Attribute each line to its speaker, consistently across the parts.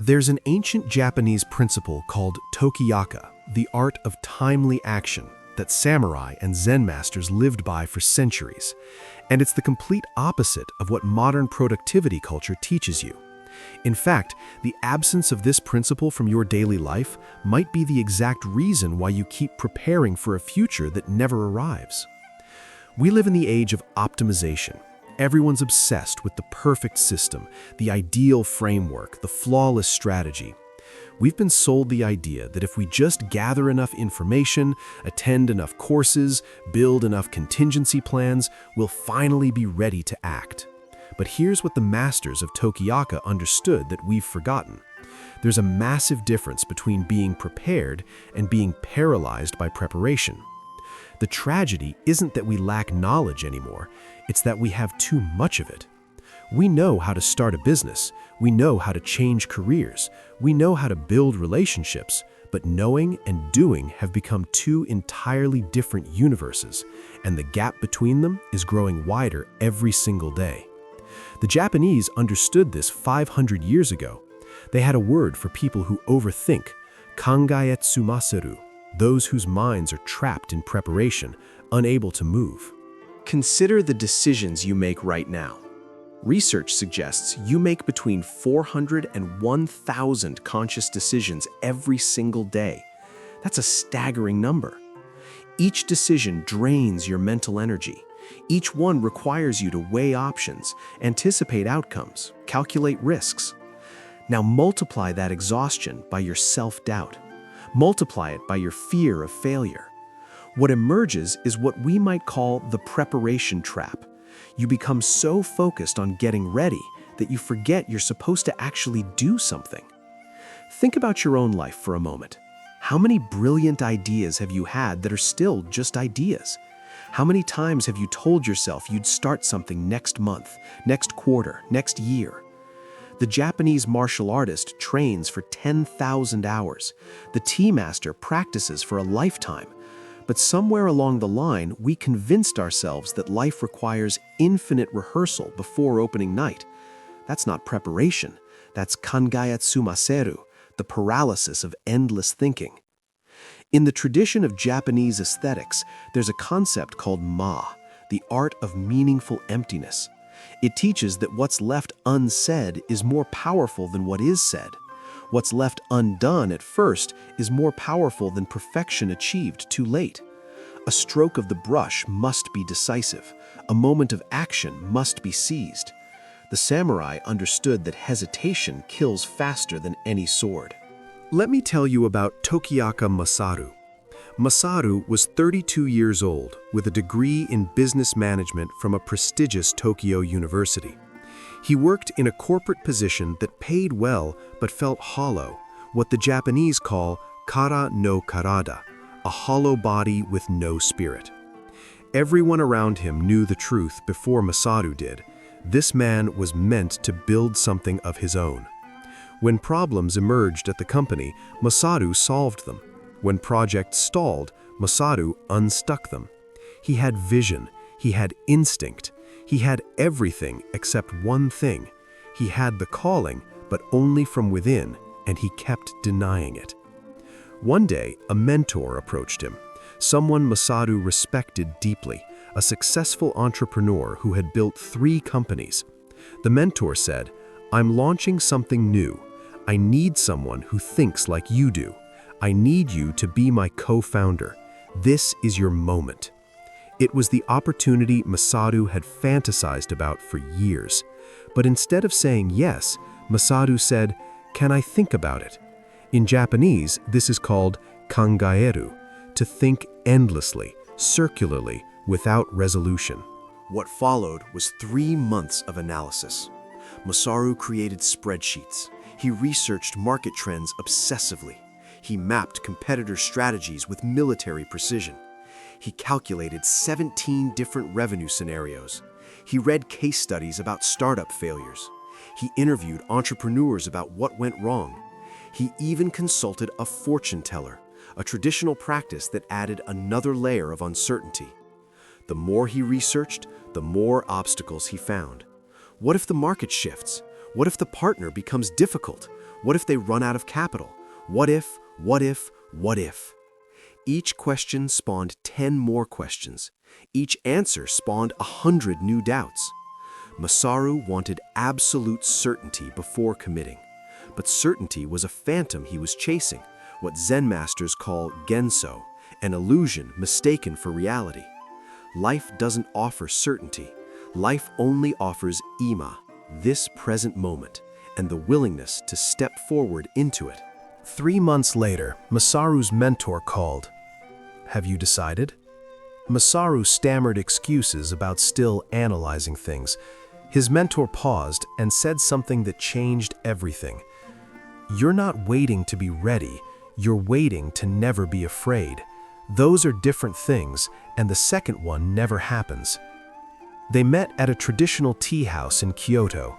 Speaker 1: There's an ancient Japanese principle called tokiyaka, the art of timely action, that samurai and Zen masters lived by for centuries. And it's the complete opposite of what modern productivity culture teaches you. In fact, the absence of this principle from your daily life might be the exact reason why you keep preparing for a future that never arrives. We live in the age of optimization. Everyone's obsessed with the perfect system, the ideal framework, the flawless strategy. We've been sold the idea that if we just gather enough information, attend enough courses, build enough contingency plans, we'll finally be ready to act. But here's what the masters of Tokiyaka understood that we've forgotten. There's a massive difference between being prepared and being paralyzed by preparation. The tragedy isn't that we lack knowledge anymore, it's that we have too much of it. We know how to start a business, we know how to change careers, we know how to build relationships, but knowing and doing have become two entirely different universes, and the gap between them is growing wider every single day. The Japanese understood this 500 years ago. They had a word for people who overthink, kangaetsumaseru, those whose minds are trapped in preparation, unable to move. Consider the decisions you make right now. Research suggests you make between 400 and 1,000 conscious decisions every single day. That's a staggering number. Each decision drains your mental energy. Each one requires you to weigh options, anticipate outcomes, calculate risks. Now multiply that exhaustion by your self-doubt. Multiply it by your fear of failure. What emerges is what we might call the preparation trap. You become so focused on getting ready that you forget you're supposed to actually do something. Think about your own life for a moment. How many brilliant ideas have you had that are still just ideas? How many times have you told yourself you'd start something next month, next quarter, next year? The Japanese martial artist trains for 10,000 hours. The tea master practices for a lifetime. But somewhere along the line, we convinced ourselves that life requires infinite rehearsal before opening night. That's not preparation. That's kangaetsumaseru, the paralysis of endless thinking. In the tradition of Japanese aesthetics, there's a concept called ma, the art of meaningful emptiness. It teaches that what's left unsaid is more powerful than what is said. What's left undone at first is more powerful than perfection achieved too late. A stroke of the brush must be decisive. A moment of action must be seized. The samurai understood that hesitation kills faster than any sword. Let me tell you about Tokiyaka Masaru. Masaru was 32 years old with a degree in business management from a prestigious Tokyo university. He worked in a corporate position that paid well but felt hollow, what the Japanese call kara no karada, a hollow body with no spirit. Everyone around him knew the truth before Masaru did. This man was meant to build something of his own. When problems emerged at the company, Masaru solved them. When projects stalled, Masaru unstuck them. He had vision, he had instinct, he had everything except one thing. He had the calling, but only from within, and he kept denying it. One day, a mentor approached him, someone Masaru respected deeply, a successful entrepreneur who had built 3 companies. The mentor said, "I'm launching something new. I need someone who thinks like you do. I need you to be my co-founder. This is your moment." It was the opportunity Masaru had fantasized about for years. But instead of saying yes, Masaru said, "Can I think about it?" In Japanese, this is called kangaeru, to think endlessly, circularly, without resolution. What followed was 3 months of analysis. Masaru created spreadsheets. He researched market trends obsessively. He mapped competitor strategies with military precision. He calculated 17 different revenue scenarios. He read case studies about startup failures. He interviewed entrepreneurs about what went wrong. He even consulted a fortune teller, a traditional practice that added another layer of uncertainty. The more he researched, the more obstacles he found. What if the market shifts? What if the partner becomes difficult? What if they run out of capital? What if, what if, what if? Each question spawned 10 more questions. Each answer spawned 100 new doubts. Masaru wanted absolute certainty before committing. But certainty was a phantom he was chasing, what Zen masters call genso, an illusion mistaken for reality. Life doesn't offer certainty. Life only offers ima, this present moment, and the willingness to step forward into it. 3 months later, Masaru's mentor called. "Have you decided?" Masaru stammered excuses about still analyzing things. His mentor paused and said something that changed everything. "You're not waiting to be ready, you're waiting to never be afraid. Those are different things, and the second one never happens." They met at a traditional tea house in Kyoto.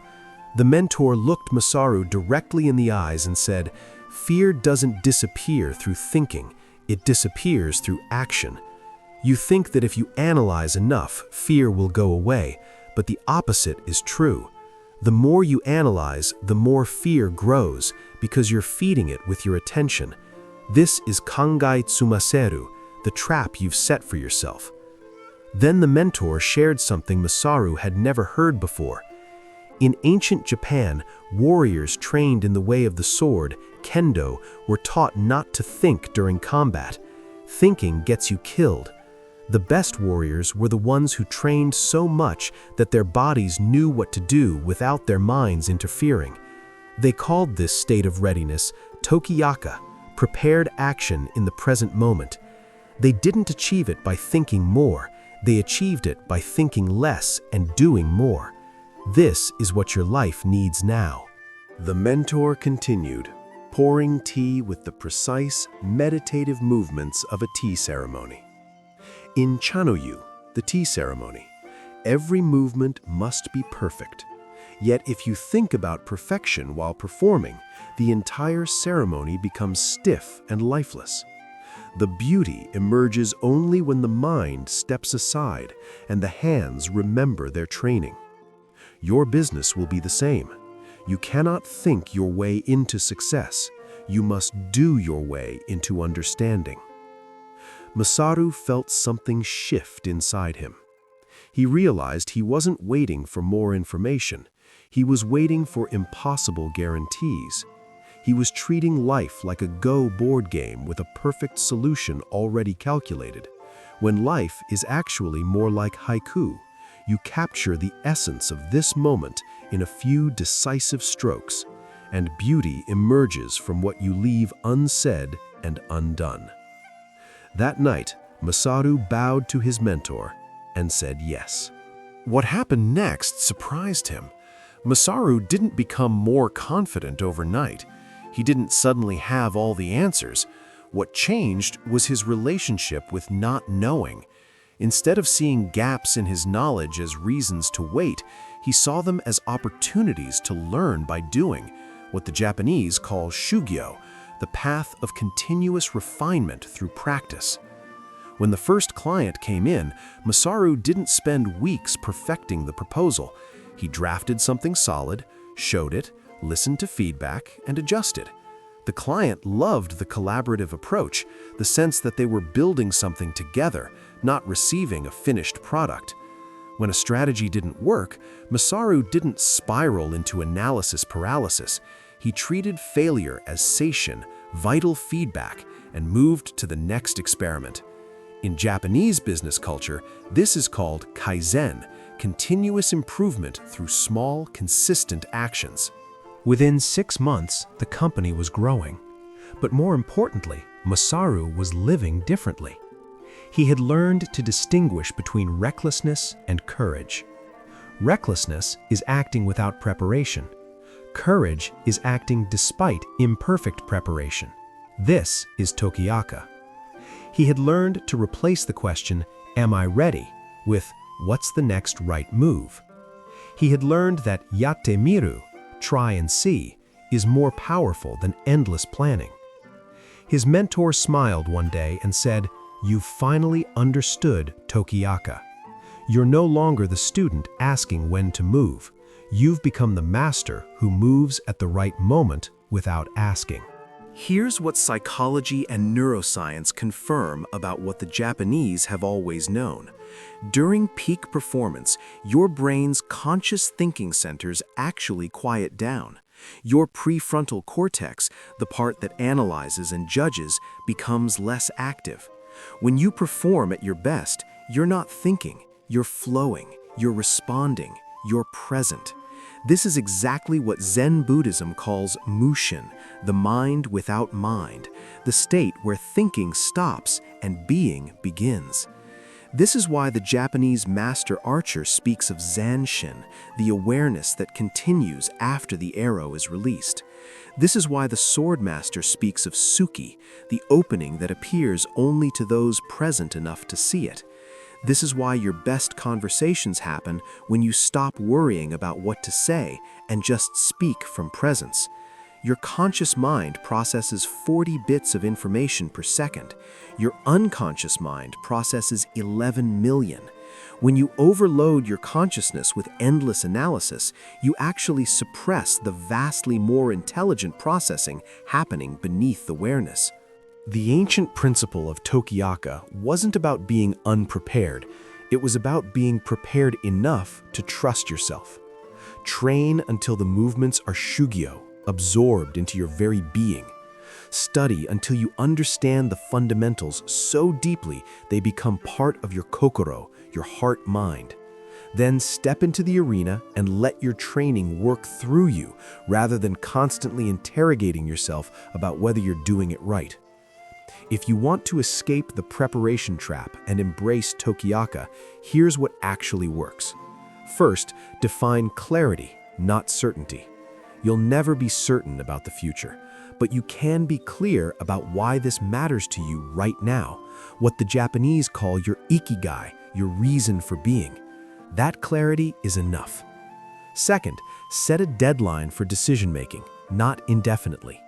Speaker 1: The mentor looked Masaru directly in the eyes and said, "Fear doesn't disappear through thinking, it disappears through action. You think that if you analyze enough, fear will go away, but the opposite is true. The more you analyze, the more fear grows because you're feeding it with your attention. This is kangai tsumaseru, the trap you've set for yourself." Then the mentor shared something Masaru had never heard before. In ancient Japan, warriors trained in the way of the sword, kendo, were taught not to think during combat. Thinking gets you killed. The best warriors were the ones who trained so much that their bodies knew what to do without their minds interfering. They called this state of readiness tokiyaka, prepared action in the present moment. They didn't achieve it by thinking more, they achieved it by thinking less and doing more. This is what your life needs now. The mentor continued, pouring tea with the precise, meditative movements of a tea ceremony. In Chanoyu, the tea ceremony, every movement must be perfect. Yet if you think about perfection while performing, the entire ceremony becomes stiff and lifeless. The beauty emerges only when the mind steps aside and the hands remember their training. Your business will be the same. You cannot think your way into success. You must do your way into understanding. Masaru felt something shift inside him. He realized he wasn't waiting for more information. He was waiting for impossible guarantees. He was treating life like a Go board game with a perfect solution already calculated, when life is actually more like haiku. You capture the essence of this moment in a few decisive strokes, and beauty emerges from what you leave unsaid and undone. That night, Masaru bowed to his mentor and said yes. What happened next surprised him. Masaru didn't become more confident overnight. He didn't suddenly have all the answers. What changed was his relationship with not knowing. Instead of seeing gaps in his knowledge as reasons to wait, he saw them as opportunities to learn by doing, what the Japanese call shugyo, the path of continuous refinement through practice. When the first client came in, Masaru didn't spend weeks perfecting the proposal. He drafted something solid, showed it, listened to feedback, and adjusted. The client loved the collaborative approach, the sense that they were building something together, not receiving a finished product. When a strategy didn't work, Masaru didn't spiral into analysis paralysis. He treated failure as seishin, vital feedback, and moved to the next experiment. In Japanese business culture, this is called kaizen, continuous improvement through small, consistent actions. Within 6 months, the company was growing. But more importantly, Masaru was living differently. He had learned to distinguish between recklessness and courage. Recklessness is acting without preparation. Courage is acting despite imperfect preparation. This is Tokiyaka. He had learned to replace the question, "Am I ready?" with, "What's the next right move?" He had learned that yatte miru, try and see, is more powerful than endless planning. His mentor smiled one day and said, "You've finally understood Tokiyaka. You're no longer the student asking when to move. You've become the master who moves at the right moment without asking.
Speaker 2: Here's what psychology and neuroscience confirm about what the Japanese have always known. During peak performance, your brain's conscious thinking centers actually quiet down. Your prefrontal cortex, the part that analyzes and judges, becomes less active. When you perform at your best, you're not thinking, you're flowing, you're responding, you're present. This is exactly what Zen Buddhism calls mushin, the mind without mind, the state where thinking stops and being begins. This is why the Japanese master archer speaks of zanshin, the awareness that continues after the arrow is released. This is why the sword master speaks of tsuki, the opening that appears only to those present enough to see it. This is why your best conversations happen when you stop worrying about what to say and just speak from presence. Your conscious mind processes 40 bits of information per second. Your unconscious mind processes 11 million. When you overload your consciousness with endless analysis, you actually suppress the vastly more intelligent processing happening beneath awareness.
Speaker 1: The ancient principle of Tokiyaka wasn't about being unprepared. It was about being prepared enough to trust yourself. Train until the movements are shugyo, absorbed into your very being. Study until you understand the fundamentals so deeply they become part of your kokoro, your heart-mind. Then step into the arena and let your training work through you rather than constantly interrogating yourself about whether you're doing it right. If you want to escape the preparation trap and embrace Tokiyaka, here's what actually works. First, define clarity, not certainty. You'll never be certain about the future, but you can be clear about why this matters to you right now, what the Japanese call your ikigai, your reason for being. That clarity is enough. Second, set a deadline for decision-making, not indefinitely.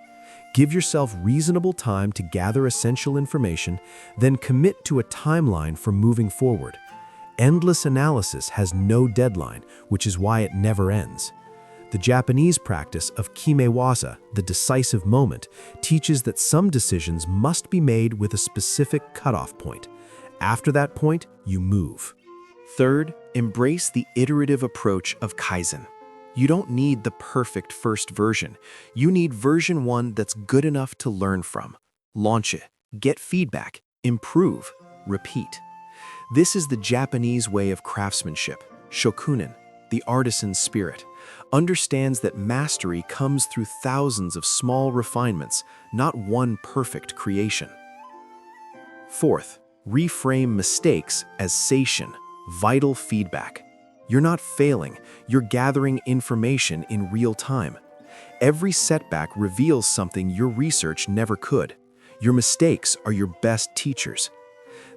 Speaker 1: Give yourself reasonable time to gather essential information, then commit to a timeline for moving forward. Endless analysis has no deadline, which is why it never ends. The Japanese practice of kimewaza, the decisive moment, teaches that some decisions must be made with a specific cutoff point. After that point, you move.
Speaker 2: Third, embrace the iterative approach of Kaizen. You don't need the perfect first version. You need version 1 that's good enough to learn from. Launch it, get feedback, improve, repeat. This is the Japanese way of craftsmanship. Shokunin, the artisan's spirit, understands that mastery comes through thousands of small refinements, not one perfect creation. Fourth, reframe mistakes as seishin, vital feedback. You're not failing, you're gathering information in real time. Every setback reveals something your research never could. Your mistakes are your best teachers.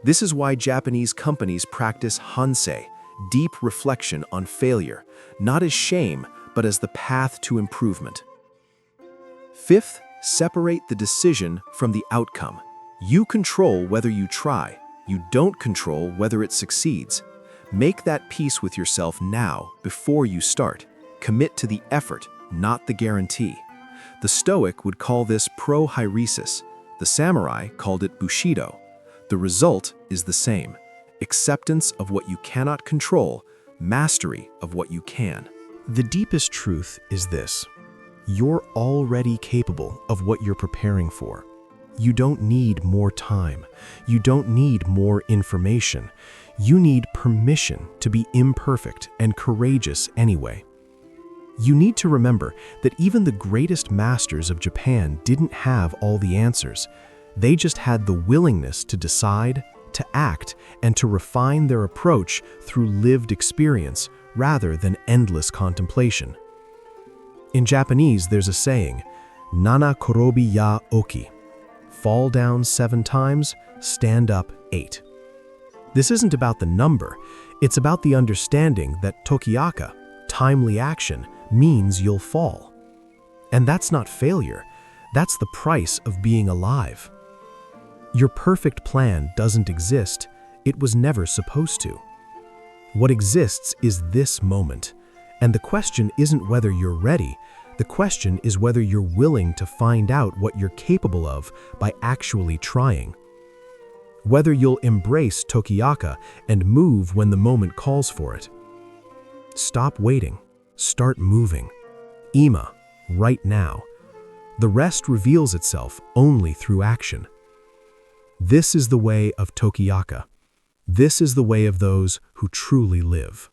Speaker 2: This is why Japanese companies practice hansei, deep reflection on failure, not as shame, but as the path to improvement. Fifth, separate the decision from the outcome. You control whether you try. You don't control whether it succeeds. Make that peace with yourself now, before you start. Commit to the effort, not the guarantee. The Stoic would call this pro-hairesis. The samurai called it bushido. The result is the same: acceptance of what you cannot control, mastery of what you can.
Speaker 1: The deepest truth is this: you're already capable of what you're preparing for. You don't need more time. You don't need more information. You need permission to be imperfect and courageous anyway. You need to remember that even the greatest masters of Japan didn't have all the answers. They just had the willingness to decide, to act, and to refine their approach through lived experience rather than endless contemplation. In Japanese, there's a saying, "Nana korobi ya oki." Fall down 7 times, stand up 8. This isn't about the number, it's about the understanding that Tokiyaka, timely action, means you'll fall. And that's not failure, that's the price of being alive. Your perfect plan doesn't exist, it was never supposed to. What exists is this moment, and the question isn't whether you're ready, The question is whether you're willing to find out what you're capable of by actually trying. Whether you'll embrace Tokiyaka and move when the moment calls for it. Stop waiting. Start moving. Ima, right now. The rest reveals itself only through action. This is the way of Tokiyaka. This is the way of those who truly live.